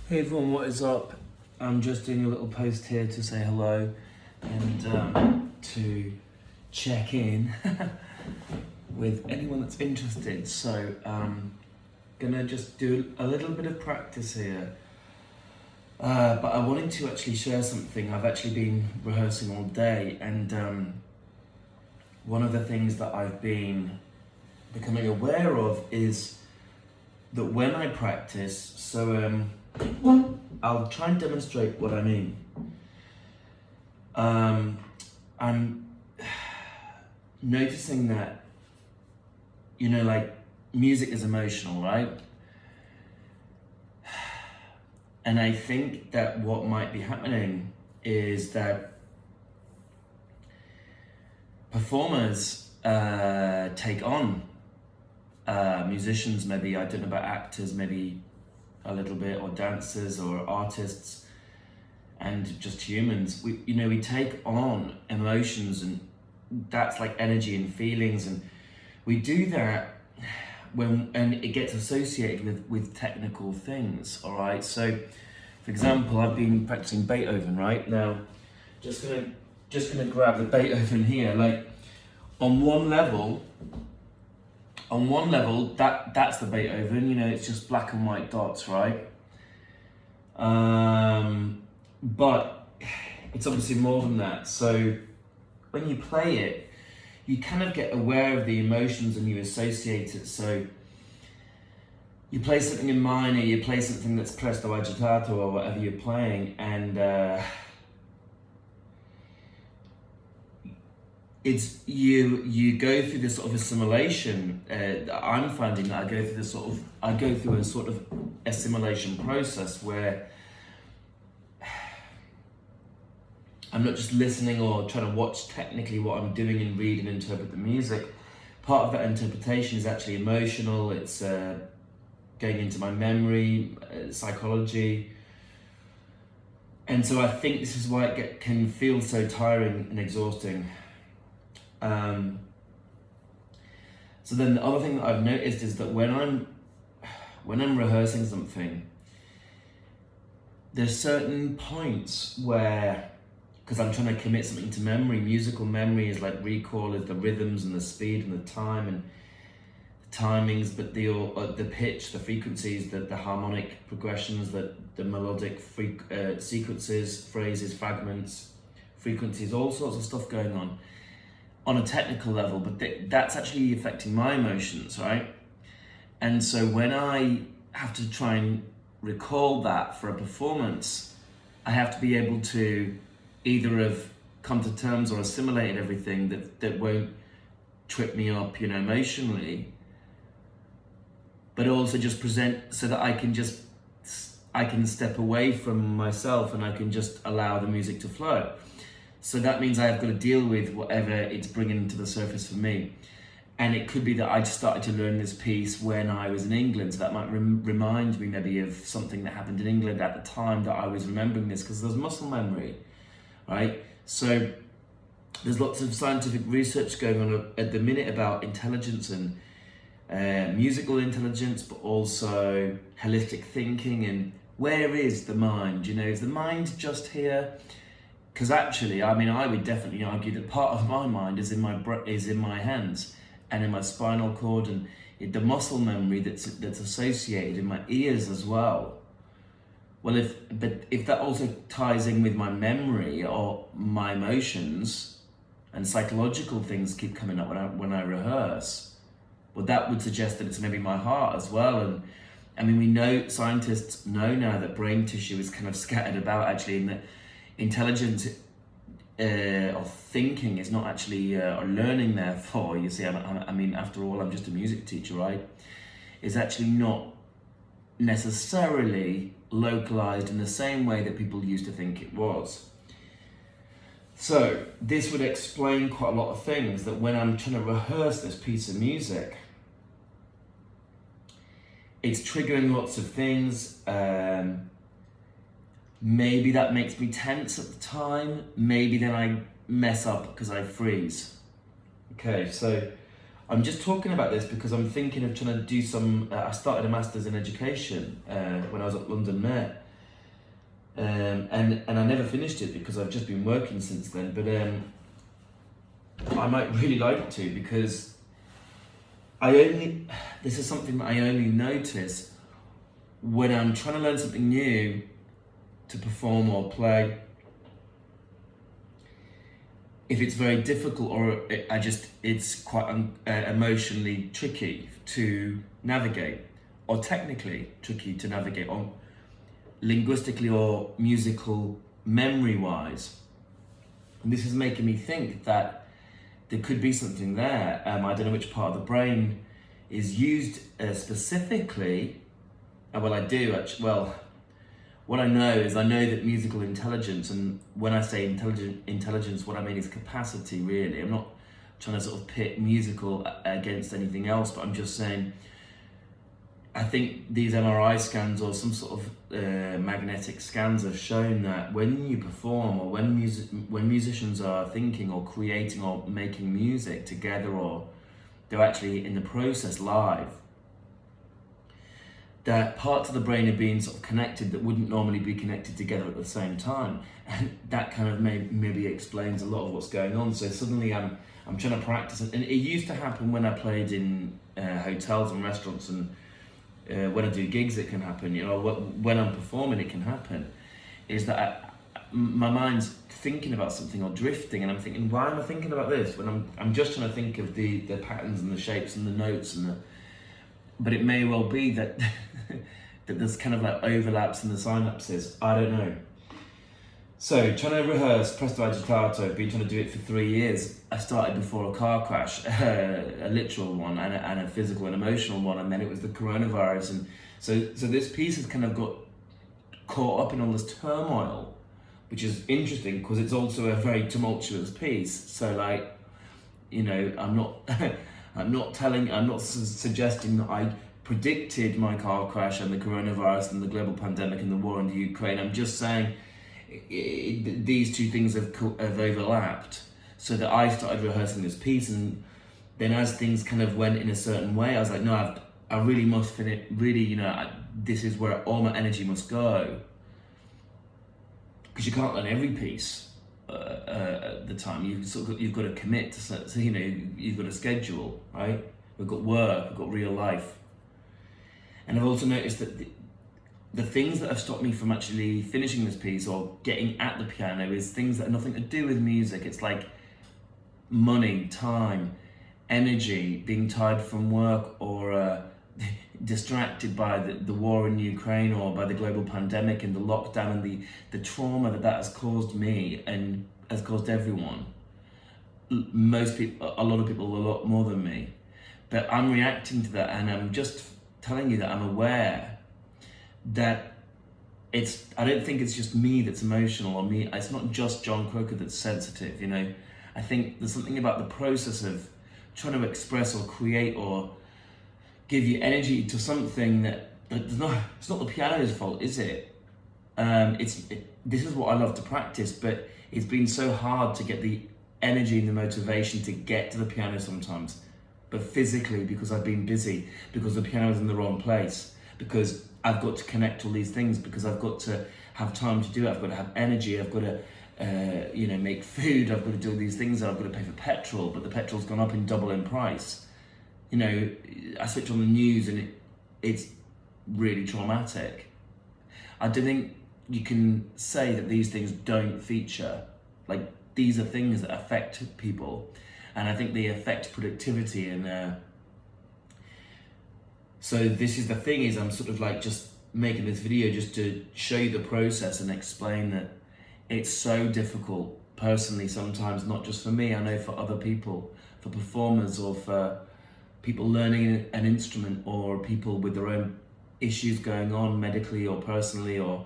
Hey everyone, what is up? I'm just doing a little post here to say hello and to check in with anyone that's interested. So, gonna just do a little bit of practice here. But I wanted to actually share something. I've actually been rehearsing all day, and one of the things that I've been becoming aware of is that when I practice, I'll try and demonstrate what I mean. I'm noticing that, like music is emotional, right? And I think that what might be happening is that performers take on musicians, maybe, I don't know about actors, maybe a little bit, or dancers or artists, and just humans. We take on emotions, and that's like energy and feelings, and we do that and it gets associated with technical things. All right, so for example, I've been practicing Beethoven right now. Just gonna grab the Beethoven here. Like on one level, that's the Beethoven. It's just black and white dots, right? But it's obviously more than that. So when you play it, you kind of get aware of the emotions and you associate it. So you play something in minor, you play something that's presto agitato or whatever you're playing, and it's you go through this sort of assimilation. I'm finding that I go through a sort of assimilation process where I'm not just listening or trying to watch technically what I'm doing and read and interpret the music. Part of that interpretation is actually emotional. It's going into my memory, psychology. And so I think this is why it can feel so tiring and exhausting. So then the other thing that I've noticed is that when I'm rehearsing something, there's certain points where, because I'm trying to commit something to memory, musical memory is like recall, is the rhythms and the speed and the time and the timings, but the pitch, the frequencies, the harmonic progressions, the melodic sequences, phrases, fragments, frequencies, all sorts of stuff going on a technical level, but that's actually affecting my emotions, right? And so when I have to try and recall that for a performance, I have to be able to either have come to terms or assimilated everything that won't trip me up, emotionally, but also just present so that I can step away from myself and I can just allow the music to flow. So that means I've got to deal with whatever it's bringing to the surface for me. And it could be that I just started to learn this piece when I was in England. So that might remind me maybe of something that happened in England at the time that I was remembering this, because there's muscle memory, right? So there's lots of scientific research going on at the minute about intelligence and musical intelligence, but also holistic thinking and where is the mind? Is the mind just here? Because actually, I would definitely argue that part of my mind is in my hands and in my spinal cord, and the muscle memory that's associated in my ears as well. Well, if that also ties in with my memory or my emotions, and psychological things keep coming up when I rehearse, well, that would suggest that it's maybe my heart as well. And we know, scientists know now that brain tissue is kind of scattered about actually, in that intelligence or thinking is not actually or learning. Therefore, you see, after all, I'm just a music teacher, right? Is actually not necessarily localized in the same way that people used to think it was. So this would explain quite a lot of things, that when I'm trying to rehearse this piece of music, it's triggering lots of things. Maybe that makes me tense at the time. Maybe then I mess up because I freeze. Okay, so I'm just talking about this because I'm thinking of trying to do some. I started a master's in education when I was at London Met, and I never finished it because I've just been working since then. But I might really like to, because this is something that I only notice when I'm trying to learn something new to perform or play. If it's very difficult, or it's quite emotionally tricky to navigate, or technically tricky to navigate, or linguistically or musical memory wise. And this is making me think that there could be something there. I don't know which part of the brain is used specifically. Well, I do actually. Well, what I know is I know that musical intelligence, and when I say intelligence, what I mean is capacity, really. I'm not trying to sort of pit musical against anything else, but I'm just saying, I think these MRI scans or some sort of magnetic scans have shown that when you perform, or when musicians are thinking or creating or making music together, or they're actually in the process live, that parts of the brain are being sort of connected that wouldn't normally be connected together at the same time, and that kind of maybe explains a lot of what's going on. So suddenly I'm trying to practice, and it used to happen when I played in hotels and restaurants, and when I do gigs it can happen, you know, when I'm performing it can happen, is that my mind's thinking about something or drifting, and I'm thinking, why am I thinking about this when I'm just trying to think of the patterns and the shapes and the notes and but it may well be that that there's kind of like overlaps in the synapses. I don't know. So trying to rehearse Presto Agitato, been trying to do it for 3 years. I started before a car crash, a literal one and a physical and emotional one, and then it was the coronavirus, and so this piece has kind of got caught up in all this turmoil, which is interesting because it's also a very tumultuous piece. So like, you know, I'm not suggesting that I predicted my car crash and the coronavirus and the global pandemic and the war in the Ukraine. I'm just saying these two things have overlapped, so that I started rehearsing this piece, and then as things kind of went in a certain way, I was like, no, I really must finish. Really, you know, this is where all my energy must go, because you can't learn every piece at the time. You've got to commit to, so you know, you've got a schedule, right? We've got work, we've got real life, and I've also noticed that the things that have stopped me from actually finishing this piece or getting at the piano is things that have nothing to do with music. It's like money, time, energy, being tired from work, or distracted by the war in Ukraine, or by the global pandemic and the lockdown and the trauma that has caused me and has caused everyone. Most people, a lot of people, a lot more than me. But I'm reacting to that, and I'm just telling you that I'm aware that I don't think it's just me that's emotional, or me, it's not just John Croker that's sensitive, you know. I think there's something about the process of trying to express or create or give you energy to something it's not the piano's fault, is it? This is what I love to practice, but it's been so hard to get the energy and the motivation to get to the piano sometimes, but physically, because I've been busy, because the piano's in the wrong place, because I've got to connect all these things, because I've got to have time to do it, I've got to have energy, I've got to you know, make food, I've got to do all these things, and I've got to pay for petrol, but the petrol's gone up in double in price. You know, I switch on the news and it's really traumatic. I don't think you can say that these things don't feature. Like, these are things that affect people, and I think they affect productivity, and so this is the thing, is I'm sort of like just making this video just to show you the process and explain that it's so difficult personally sometimes, not just for me, I know for other people, for performers, or for people learning an instrument, or people with their own issues going on medically or personally, or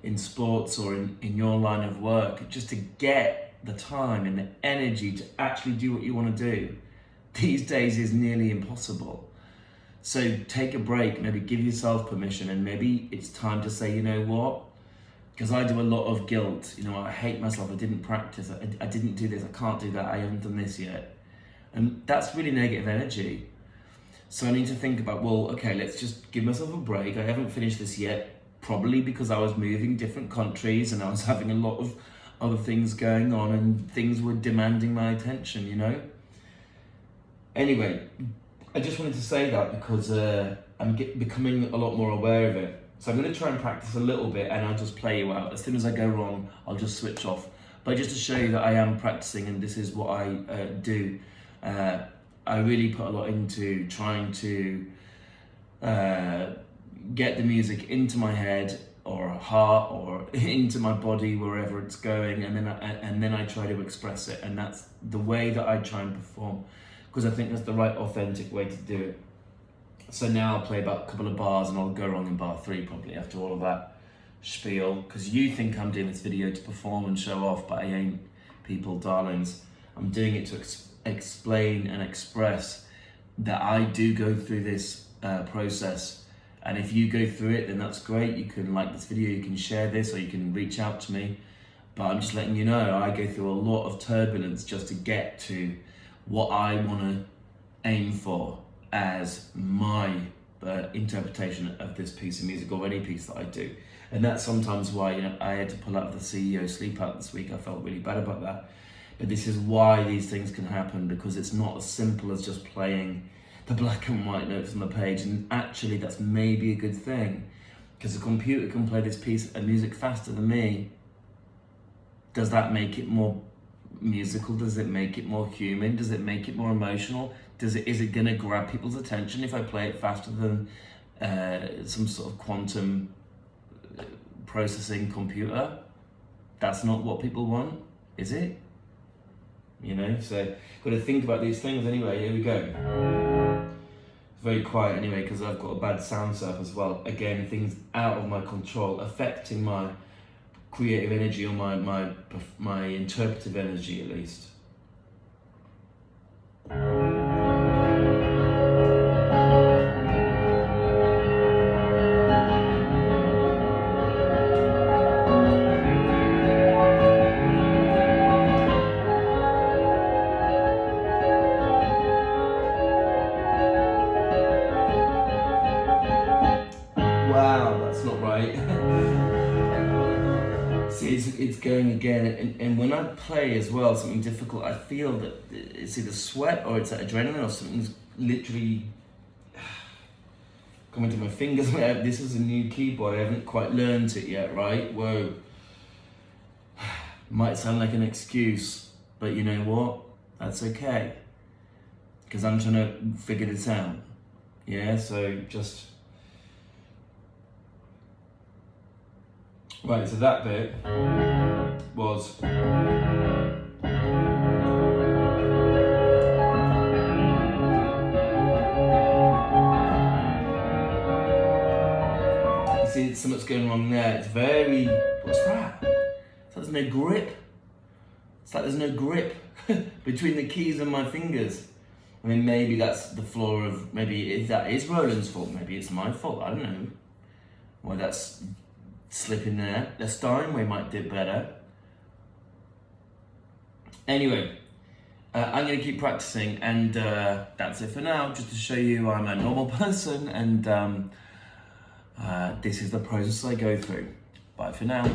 in sports, or in your line of work, just to get the time and the energy to actually do what you want to do these days is nearly impossible. So take a break, maybe give yourself permission, and maybe it's time to say, you know what, because I do a lot of guilt, you know, I hate myself, I didn't practice, I didn't do this, I can't do that, I haven't done this yet. And that's really negative energy. So I need to think about, well, okay, let's just give myself a break. I haven't finished this yet. probably because I was moving different countries and I was having a lot of other things going on and things were demanding my attention, you know? Anyway, I just wanted to say that because I'm becoming a lot more aware of it. So I'm going to try and practice a little bit and I'll just play you out. As soon as I go wrong, I'll just switch off. But just to show you that I am practicing and this is what I do. I really put a lot into trying to get the music into my head or heart or into my body, wherever it's going, and then I try to express it, and that's the way that I try and perform, because I think that's the right authentic way to do it. So now I'll play about a couple of bars and I'll go wrong in bar 3 probably after all of that spiel, because you think I'm doing this video to perform and show off, but I ain't, people, darlings. I'm doing it to explain and express that I do go through this process. And if you go through it, then that's great. You can like this video, you can share this, or you can reach out to me. But I'm just letting you know, I go through a lot of turbulence just to get to what I want to aim for as my interpretation of this piece of music or any piece that I do. And that's sometimes why, you know, I had to pull out the CEO sleep out this week. I felt really bad about that. But this is why these things can happen, because it's not as simple as just playing the black and white notes on the page. And actually that's maybe a good thing, because the computer can play this piece of music faster than me. Does that make it more musical? Does it make it more human? Does it make it more emotional? Is it gonna grab people's attention if I play it faster than some sort of quantum processing computer? That's not what people want, is it? You know, so got to think about these things. Anyway, here we go. It's very quiet anyway because I've got a bad sound setup as well. Again, things out of my control, affecting my creative energy or my interpretive energy at least. Wow, that's not right. See, it's going again, and when I play as well something difficult, I feel that it's either sweat or it's adrenaline or something's literally coming to my fingers. This is a new keyboard, I haven't quite learned it yet, right? Whoa. Might sound like an excuse, but you know what? That's okay. Because I'm trying to figure this out. Yeah, so just... Right, so that bit was... You see, something's going wrong there. It's very... What's that? It's like there's no grip. It's like there's no grip between the keys and my fingers. I mean, maybe that's the flaw of... Maybe if that is Roland's fault, maybe it's my fault. I don't know why that's slipping there. The Steinway might do better. Anyway, I'm going to keep practicing, and that's it for now, just to show you I'm a normal person, and this is the process I go through. Bye for now.